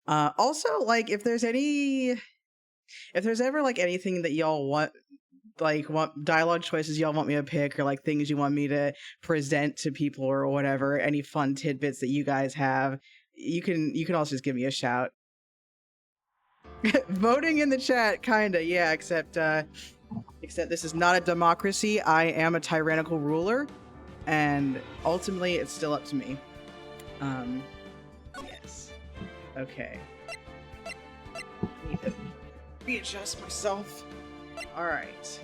Also, like, if there's ever like anything that y'all want dialogue choices y'all want me to pick, or like things you want me to present to people or whatever, any fun tidbits that you guys have, you can also just give me a shout. Voting in the chat, kinda, yeah, except this is not a democracy. I am a tyrannical ruler, and ultimately it's still up to me. Yes. Okay. Need to readjust myself. Alright.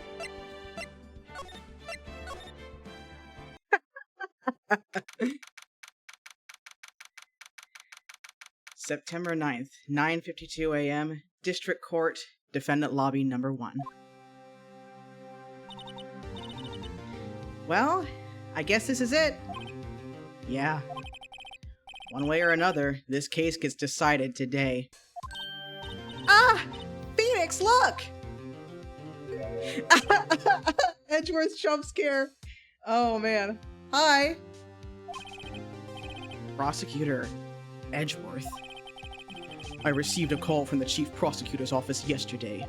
September 9th, 9:52 a.m., District Court, Defendant Lobby number 1. Well, I guess this is it. Yeah. One way or another, this case gets decided today. Ah! Phoenix, look! Edgeworth jump scare. Oh, man. Hi. Prosecutor Edgeworth. I received a call from the Chief Prosecutor's office yesterday.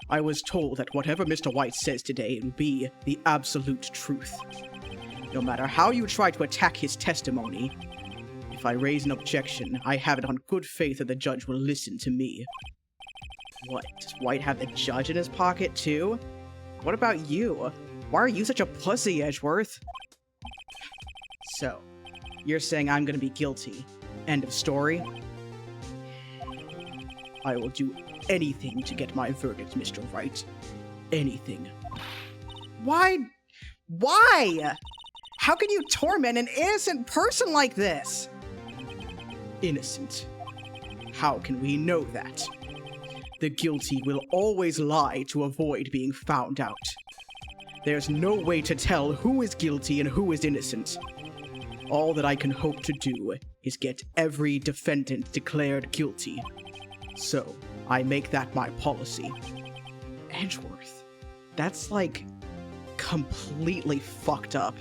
I was told that whatever Mr. White says today will be the absolute truth. No matter how you try to attack his testimony, if I raise an objection, I have it on good faith that the judge will listen to me. What, does White have the judge in his pocket too? What about you? Why are you such a pussy, Edgeworth? So, you're saying I'm gonna be guilty. End of story? I will do anything to get my verdict, Mr. Wright. Anything. Why? Why? How can you torment an innocent person like this? Innocent. How can we know that? The guilty will always lie to avoid being found out. There's no way to tell who is guilty and who is innocent. All that I can hope to do is get every defendant declared guilty. So, I make that my policy. Edgeworth, that's like completely fucked up.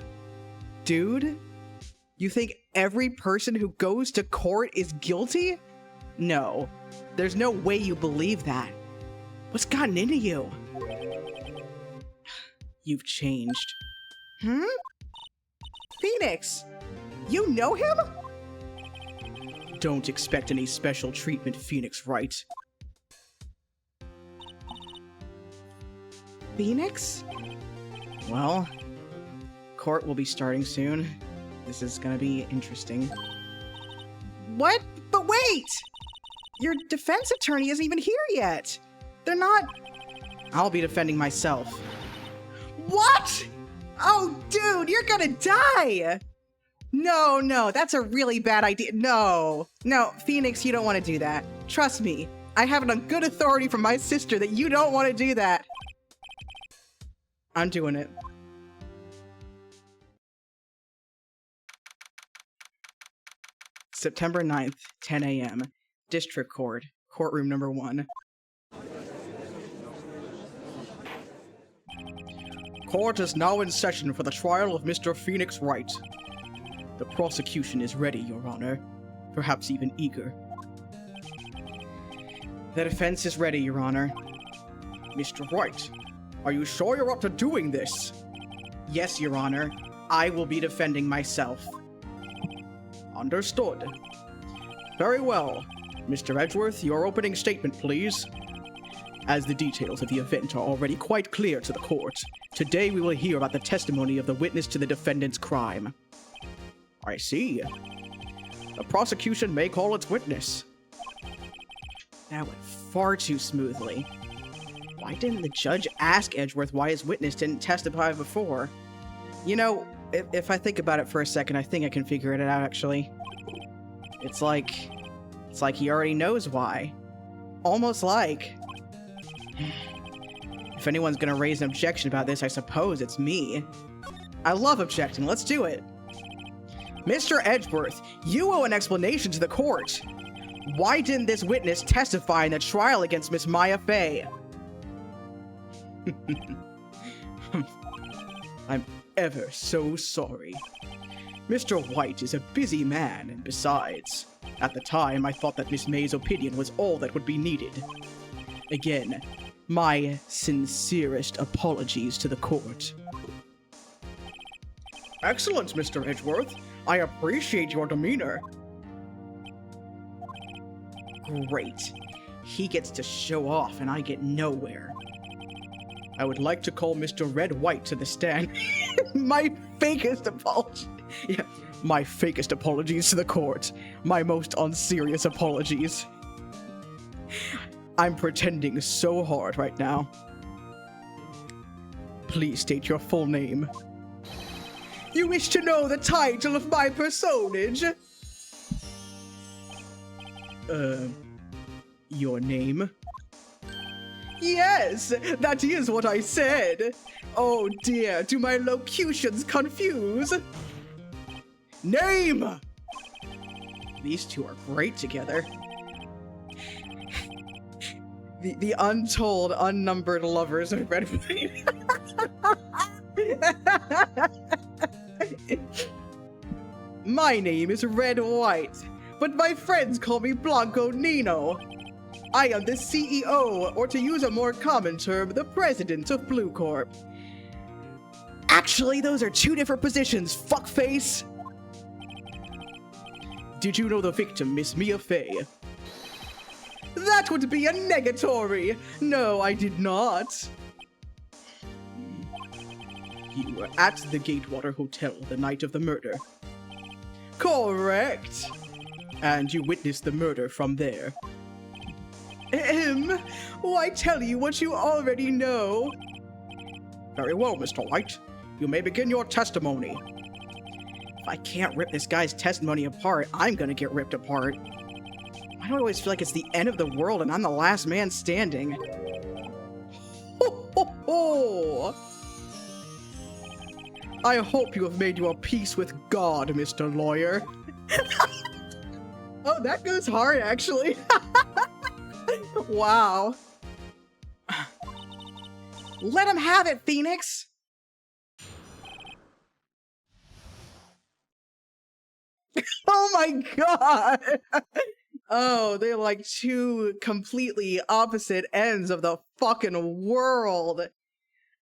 Dude, you think every person who goes to court is guilty? No, there's no way you believe that. What's gotten into you? You've changed. Phoenix, you know him? Don't expect any special treatment, Phoenix Wright. Phoenix? Well, court will be starting soon. This is gonna be interesting. What? But wait! Your defense attorney isn't even here yet! They're not... I'll be defending myself. What?! Oh, dude, you're gonna die! No, that's a really bad idea. No, Phoenix, you don't want to do that. Trust me, I have it on good authority from my sister that you don't want to do that. I'm doing it. September 9th, 10 a.m., District Court, Courtroom number 1. Court is now in session for the trial of Mr. Phoenix Wright. The prosecution is ready, Your Honor. Perhaps even eager. The defense is ready, Your Honor. Mr. Wright, are you sure you're up to doing this? Yes, Your Honor. I will be defending myself. Understood. Very well. Mr. Edgeworth, your opening statement, please. As the details of the event are already quite clear to the court, today we will hear about the testimony of the witness to the defendant's crime. I see. The prosecution may call its witness. That went far too smoothly. Why didn't the judge ask Edgeworth why his witness didn't testify before? You know, if I think about it for a second, I think I can figure it out, actually. It's like he already knows why. Almost like... If anyone's gonna raise an objection about this, I suppose it's me. I love objecting. Let's do it. Mr. Edgeworth, you owe an explanation to the court. Why didn't this witness testify in the trial against Miss Maya Fey? I'm ever so sorry. Mr. White is a busy man, and besides, at the time I thought that Miss May's opinion was all that would be needed. Again, my sincerest apologies to the court. Excellent, Mr. Edgeworth. I appreciate your demeanor. Great. He gets to show off and I get nowhere. I would like to call Mr. Red White to the stand. My fakest apology. Yeah, my fakest apologies to the court. My most unserious apologies. I'm pretending so hard right now. Please state your full name. You wish to know the title of my personage? Your name? Yes, that is what I said. Oh dear, do my locutions confuse? Name! These two are great together. The untold, unnumbered lovers of Red White. My name is Red White, but my friends call me Blanco Nino. I am the CEO, or to use a more common term, the president of Blue Corp. Actually, those are two different positions, fuckface. Did you know the victim, Miss Mia Fey? That would be a negatory. No, I did not. You were at the Gatewater Hotel the night of the murder. Correct. And you witnessed the murder from there. Why tell you what you already know? Very well, Mr. White. You may begin your testimony. If I can't rip this guy's testimony apart, I'm gonna get ripped apart. I don't always feel like it's the end of the world and I'm the last man standing. Ho, ho, ho. I hope you have made your peace with God, Mr. Lawyer. Oh, that goes hard, actually. Wow. Let him have it, Phoenix. Oh my god. Oh, they're like two completely opposite ends of the fucking world.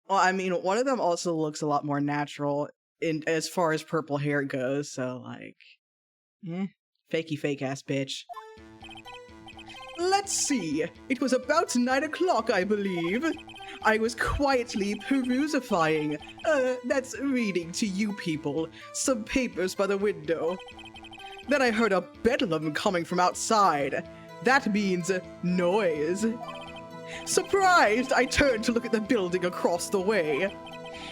Well, I mean, one of them also looks a lot more natural in as far as purple hair goes, so like, fakey fake ass bitch. Let's see. It was about 9 o'clock, I believe. I was quietly perusifying, that's reading to you people, some papers by the window. Then I heard a bedlam coming from outside. That means noise. Surprised, I turned to look at the building across the way.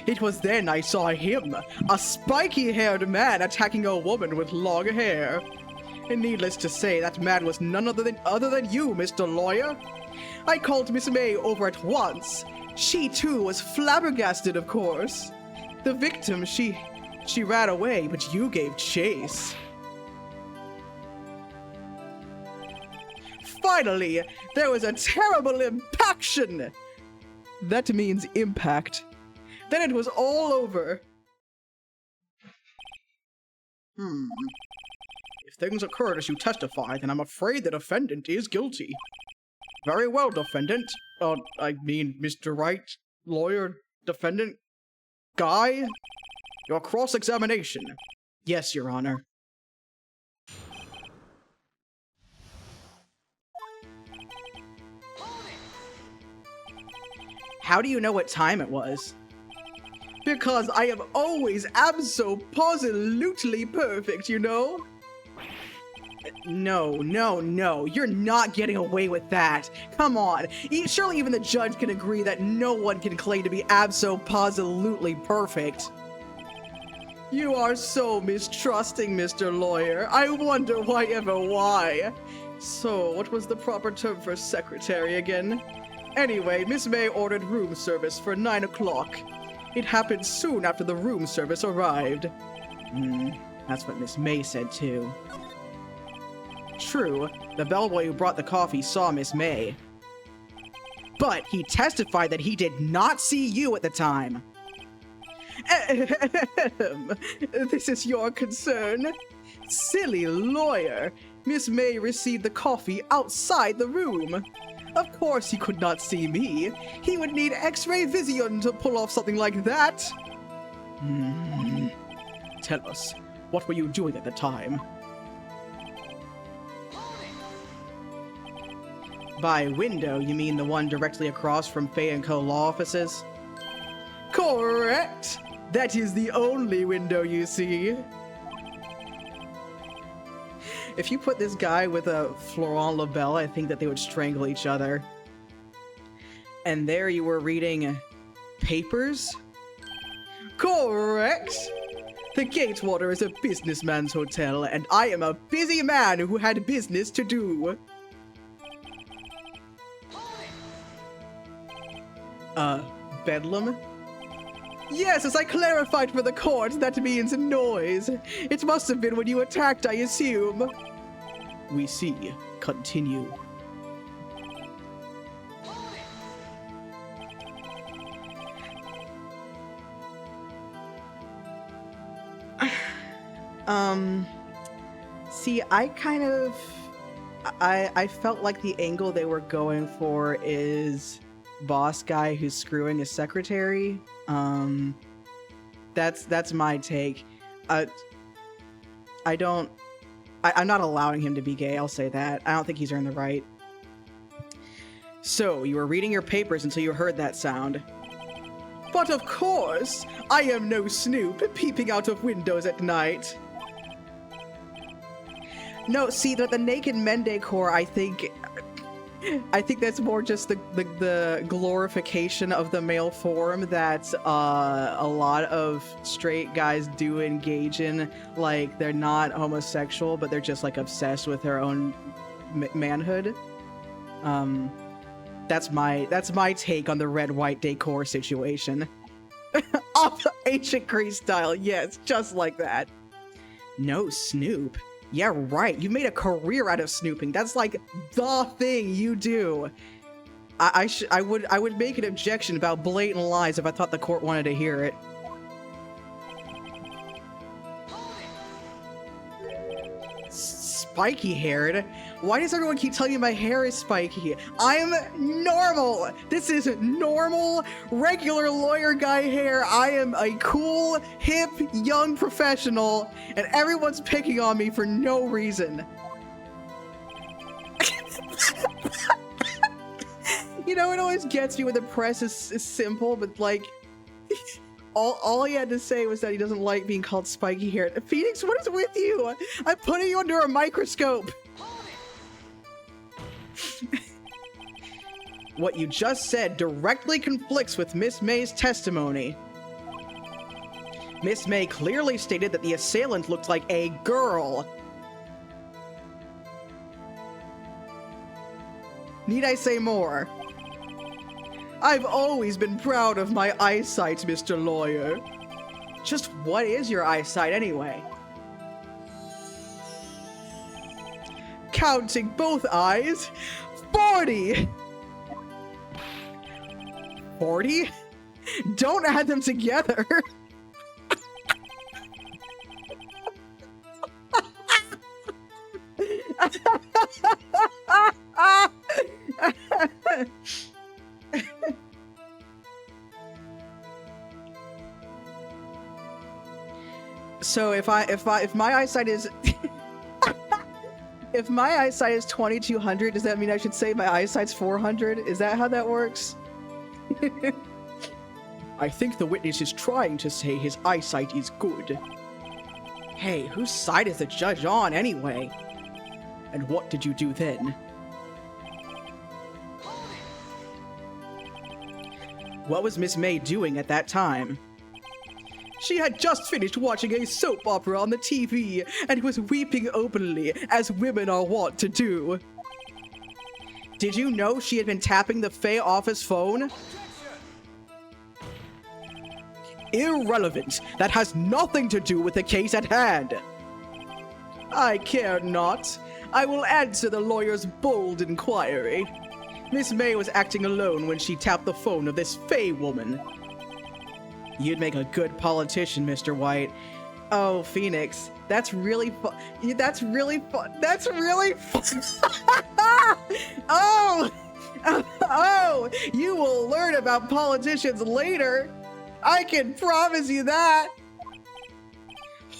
It was then I saw him, a spiky-haired man attacking a woman with long hair. And needless to say, that man was none other than you, Mr. Lawyer. I called Miss May over at once. She too was flabbergasted, of course. The victim, she ran away, but you gave chase. Finally, there was a terrible impaction. That means impact. Then it was all over. If things occurred as you testify, then I'm afraid the defendant is guilty. Very well, defendant. I mean, Mr. Wright, lawyer, defendant, guy. Your cross-examination. Yes, Your Honor. How do you know what time it was? Because I am always abso-positively perfect, you know? No, you're not getting away with that. Come on, surely even the judge can agree that no one can claim to be abso-positively perfect. You are so mistrusting, Mr. Lawyer. I wonder why. So, what was the proper term for secretary again? Anyway, Miss May ordered room service for 9 o'clock. It happened soon after the room service arrived. That's what Miss May said too. True, the bellboy who brought the coffee saw Miss May. But he testified that he did not see you at the time. This is your concern? Silly lawyer. Miss May received the coffee outside the room. Of course he could not see me. He would need X-ray vision to pull off something like that. Tell us, what were you doing at the time? By window, you mean the one directly across from Fay & Co. law offices? Correct! That is the only window you see. If you put this guy with a Florent Labelle, I think that they would strangle each other. And there you were reading papers? Correct! The Gatewater is a businessman's hotel, and I am a busy man who had business to do. Bedlam? Yes, as I clarified for the court, that means noise. It must have been when you attacked, I assume. We see. Continue. See, I kind of... I felt like the angle they were going for is boss guy who's screwing his secretary. That's my take. I'm not allowing him to be gay, I'll say that. I don't think he's earned the right. So, you were reading your papers until you heard that sound. But of course! I am no snoop, peeping out of windows at night. No, see, the naked men decor, I think that's more just the glorification of the male form that a lot of straight guys do engage in. Like, they're not homosexual, but they're just like obsessed with their own manhood. That's my take on the red-white decor situation. Off ancient Greece style, yes, just like that. No Snoop. Yeah, right. You made a career out of snooping. That's like the thing you do. I would make an objection about blatant lies if I thought the court wanted to hear it. Spiky-haired? Why does everyone keep telling me my hair is spiky? I'm normal! This is normal, regular lawyer guy hair. I am a cool, hip, young professional, and everyone's picking on me for no reason. You know, it always gets me when the press is simple, but like... All he had to say was that he doesn't like being called spiky haired. Phoenix, what is with you? I'm putting you under a microscope. What you just said directly conflicts with Miss May's testimony. Miss May clearly stated that the assailant looked like a girl. Need I say more? I've always been proud of my eyesight, Mr. Lawyer. Just what is your eyesight anyway? Counting both eyes, 40! 40? Don't add them together! So if my eyesight is if my eyesight is 2200, does that mean I should say my eyesight's 400? Is that how that works? I think the witness is trying to say his eyesight is good. Hey, whose side is the judge on anyway? And what did you do then? What was Miss May doing at that time? She had just finished watching a soap opera on the TV and was weeping openly, as women are wont to do. Did you know she had been tapping the Faye office phone? Irrelevant. That has nothing to do with the case at hand. I care not. I will answer the lawyer's bold inquiry. Miss May was acting alone when she tapped the phone of this Faye woman. You'd make a good politician, Mr. White. Oh, Phoenix, that's really fun. That's really fun. That's really fun. Oh! Oh! You will learn about politicians later. I can promise you that.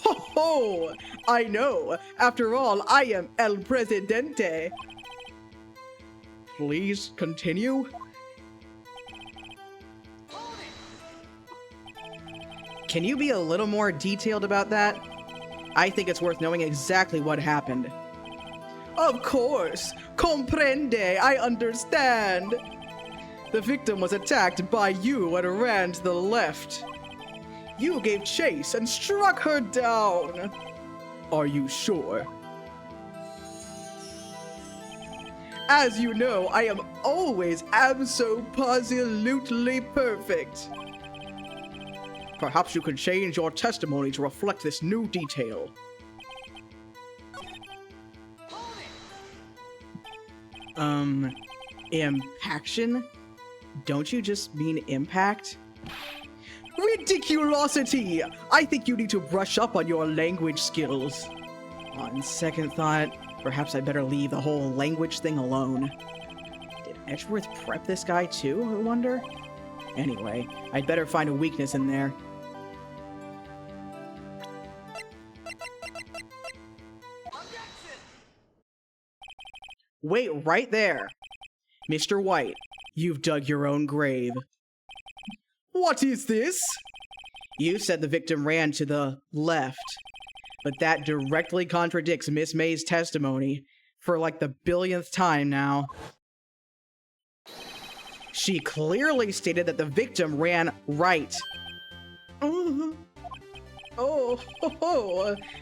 Ho ho! I know. After all, I am El Presidente. Please continue. Can you be a little more detailed about that? I think it's worth knowing exactly what happened. Of course! Comprende! I understand! The victim was attacked by you and ran to the left. You gave chase and struck her down. Are you sure? As you know, I am always abso-positively perfect. Perhaps you could change your testimony to reflect this new detail. Impaction? Don't you just mean impact? Ridiculosity! I think you need to brush up on your language skills. On second thought, perhaps I'd better leave the whole language thing alone. Did Edgeworth prep this guy too, I wonder? Anyway, I'd better find a weakness in there. Wait right there. Mr. White, you've dug your own grave. What is this? You said the victim ran to the left, but that directly contradicts Miss May's testimony for like the billionth time now. She clearly stated that the victim ran right.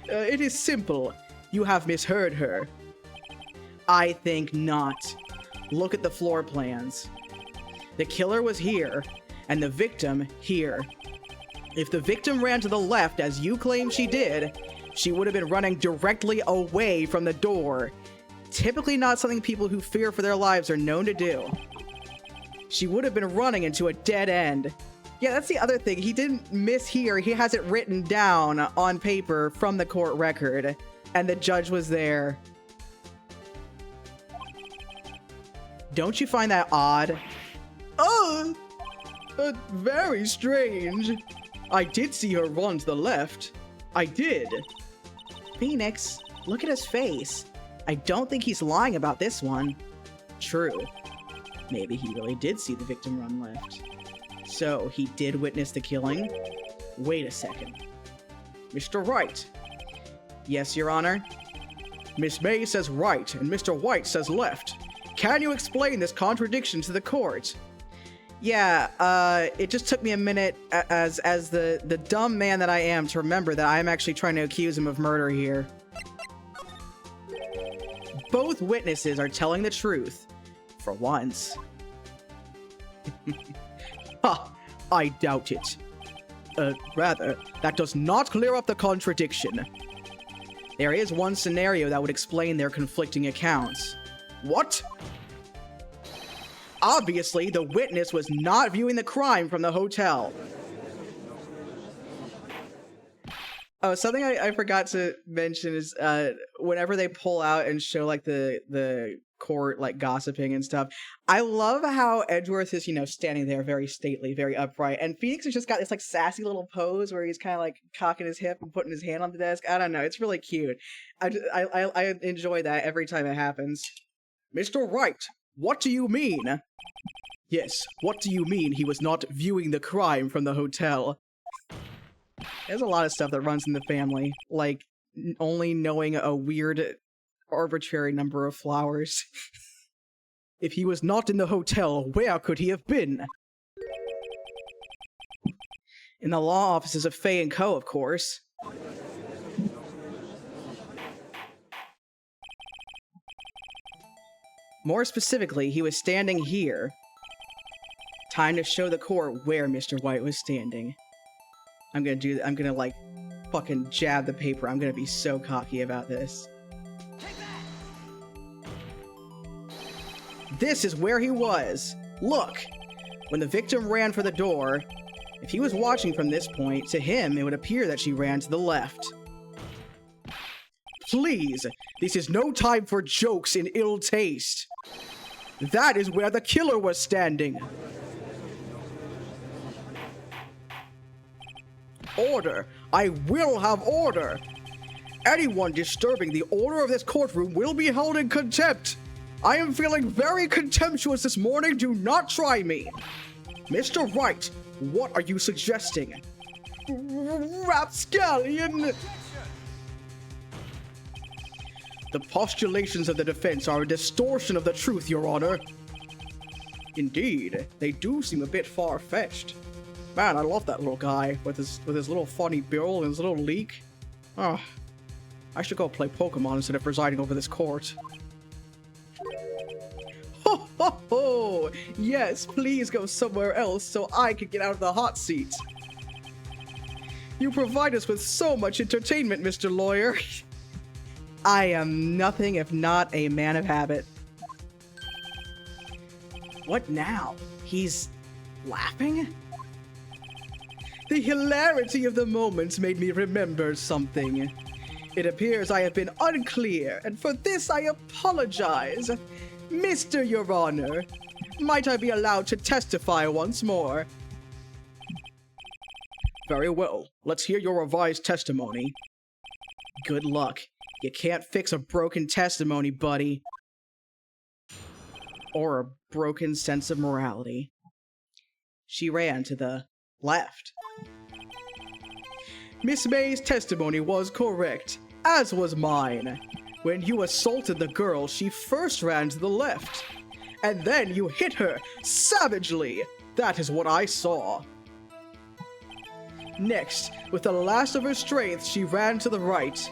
It is simple. You have misheard her. I think not. Look at the floor plans. The killer was here, and the victim here. If the victim ran to the left, as you claim she did, she would have been running directly away from the door. Typically not something people who fear for their lives are known to do. She would have been running into a dead end. Yeah, that's the other thing. He didn't mishear. He has it written down on paper from the court record, and the judge was there. Don't you find that odd? Oh, very strange. I did see her run to the left. I did. Phoenix, look at his face. I don't think he's lying about this one. True. Maybe he really did see the victim run left. So, he did witness the killing? Wait a second. Mr. Wright. Yes, Your Honor? Miss May says right, and Mr. White says left. Can you explain this contradiction to the court? Yeah, it just took me a minute as the dumb man that I am to remember that I'm actually trying to accuse him of murder here. Both witnesses are telling the truth. For once. Ha! I doubt it. Rather, that does not clear up the contradiction. There is one scenario that would explain their conflicting accounts. What? Obviously, the witness was not viewing the crime from the hotel. Oh, something I forgot to mention is whenever they pull out and show like the court like gossiping and stuff, I love how Edgeworth is, you know, standing there very stately, very upright, and Phoenix has just got this like sassy little pose where he's kind of like cocking his hip and putting his hand on the desk. I don't know, it's really cute. I enjoy that every time it happens. Mr. Wright, what do you mean? Yes, what do you mean he was not viewing the crime from the hotel? There's a lot of stuff that runs in the family, like only knowing a weird, arbitrary number of flowers. If he was not in the hotel, where could he have been? In the law offices of Fay & Co., of course. More specifically, he was standing here. Time to show the court where Mr. White was standing. I'm gonna like fucking jab the paper. I'm gonna be so cocky about this. This is where he was. Look, when the victim ran for the door, If he was watching from this point, to him it would appear that she ran to the left. Please, this is no time for jokes in ill taste. That is where the killer was standing. Order! I will have order! Anyone disturbing the order of this courtroom will be held in contempt. I am feeling very contemptuous this morning. Do not try me. Mr. Wright, what are you suggesting? Rapscallion! The postulations of the defense are a distortion of the truth, Your Honor. Indeed, they do seem a bit far-fetched. Man, I love that little guy with his little funny bill and his little leak. Oh, I should go play Pokemon instead of presiding over this court. Ho ho ho! Yes, please go somewhere else so I can get out of the hot seat. You provide us with so much entertainment, Mr. Lawyer. I am nothing if not a man of habit. What now? He's laughing? The hilarity of the moment made me remember something. It appears I have been unclear, and for this I apologize. Mr. Your Honor, might I be allowed to testify once more? Very well. Let's hear your revised testimony. Good luck. You can't fix a broken testimony, buddy. Or a broken sense of morality. She ran to the left. Miss May's testimony was correct, as was mine. When you assaulted the girl, she first ran to the left, and then you hit her savagely. That is what I saw. Next, with the last of her strength, she ran to the right.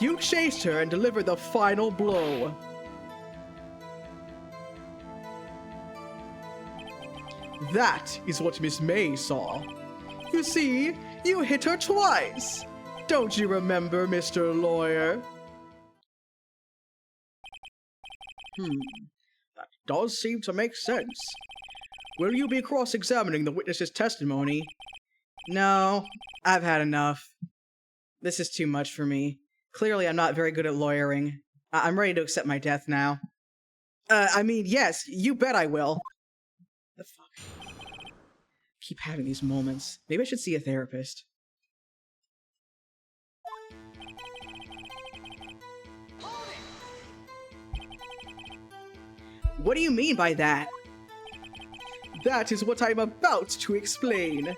You chased her and delivered the final blow. That is what Miss May saw. You see, you hit her twice. Don't you remember, Mr. Lawyer? That does seem to make sense. Will you be cross-examining the witness's testimony? No, I've had enough. This is too much for me. Clearly, I'm not very good at lawyering. I'm ready to accept my death now. I mean, yes, you bet I will. The fuck? Keep having these moments. Maybe I should see a therapist. What do you mean by that? That is what I'm about to explain.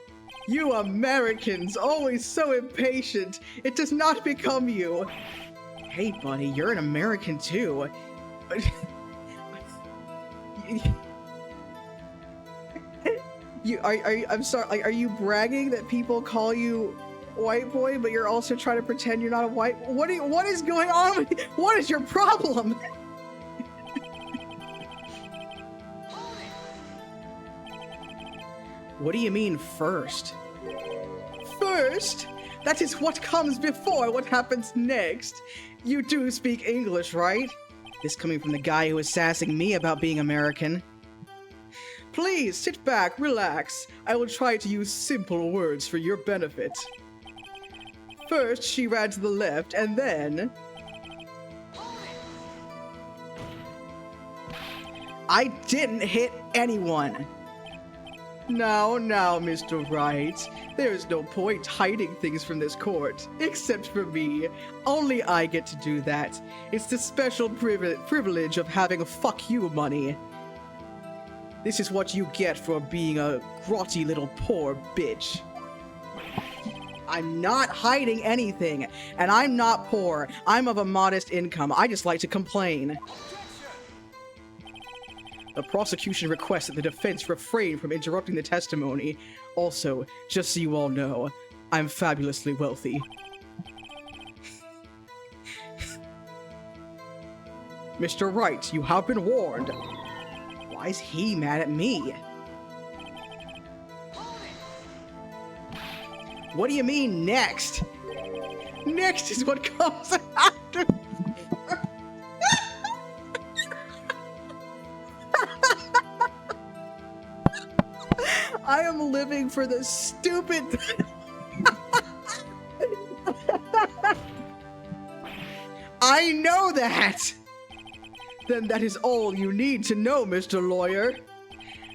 You Americans, always so impatient. It does not become you. Hey, buddy, you're an American too. I'm sorry, like, are you bragging that people call you white boy, but you're also trying to pretend you're not a white? What is going on? What is your problem? What do you mean, first? First? That is what comes before what happens next. You do speak English, right? This coming from the guy who was sassing me about being American. Please, sit back, relax. I will try to use simple words for your benefit. First, she ran to the left, and then... I didn't hit anyone. Now, Mr. Wright, there's no point hiding things from this court, except for me. Only I get to do that. It's the special privilege of having a fuck you money. This is what you get for being a grotty little poor bitch. I'm not hiding anything, and I'm not poor. I'm of a modest income. I just like to complain. The prosecution requests that the defense refrain from interrupting the testimony. Also, just so you all know, I'm fabulously wealthy. Mr. Wright, you have been warned. Why is he mad at me? What do you mean, next? Next is what comes after. I am living for the stupid... I know that! Then that is all you need to know, Mr. Lawyer.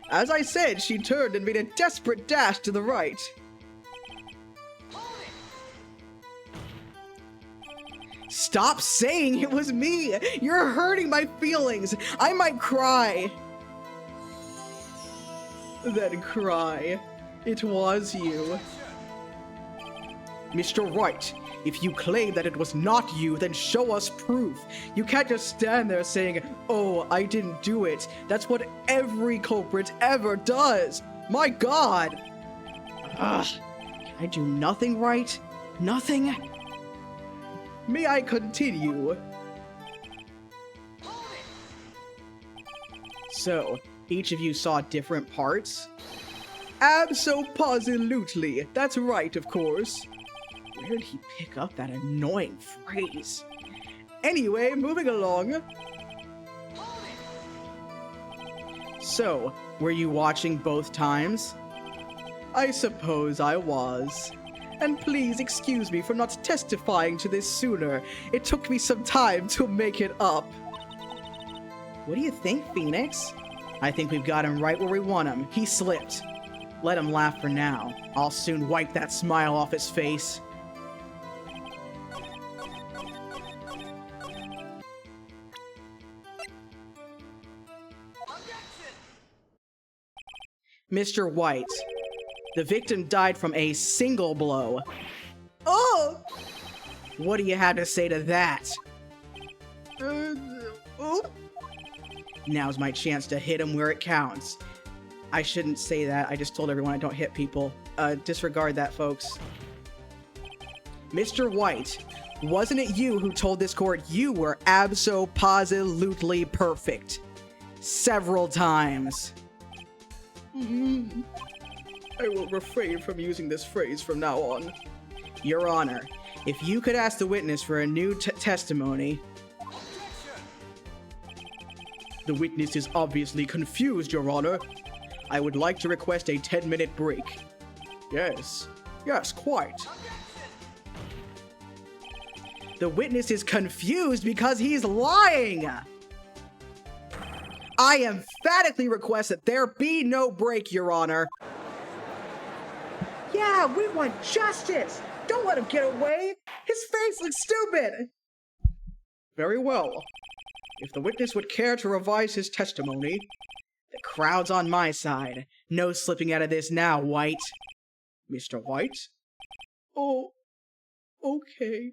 As I said, she turned and made a desperate dash to the right. Stop saying it was me! You're hurting my feelings! I might cry! Then cry. It was you. Mr. Wright, if you claim that it was not you, then show us proof. You can't just stand there saying, "Oh, I didn't do it." That's what every culprit ever does. My God! Ugh. Can I do nothing right? Nothing? May I continue? So, each of you saw different parts? Abso-positively. That's right, of course. Where did he pick up that annoying phrase? Anyway, moving along. So, were you watching both times? I suppose I was. And please excuse me for not testifying to this sooner. It took me some time to make it up. What do you think, Phoenix? I think we've got him right where we want him. He slipped. Let him laugh for now. I'll soon wipe that smile off his face. Mr. White, the victim died from a single blow. Oh! What do you have to say to that? Oh? Now's my chance to hit him where it counts. I shouldn't say that. I just told everyone I don't hit people. Disregard that, folks. Mr. White, wasn't it you who told this court you were abso-positively perfect? Several times. I will refrain from using this phrase from now on. Your Honor, if you could ask the witness for a new testimony... The witness is obviously confused, Your Honor. I would like to request a 10-minute break. Yes, quite. The witness is confused because he's lying! I emphatically request that there be no break, Your Honor. Yeah, we want justice! Don't let him get away! His face looks stupid! Very well. If the witness would care to revise his testimony, the crowd's on my side. No slipping out of this now, White. Mr. White? Oh, okay.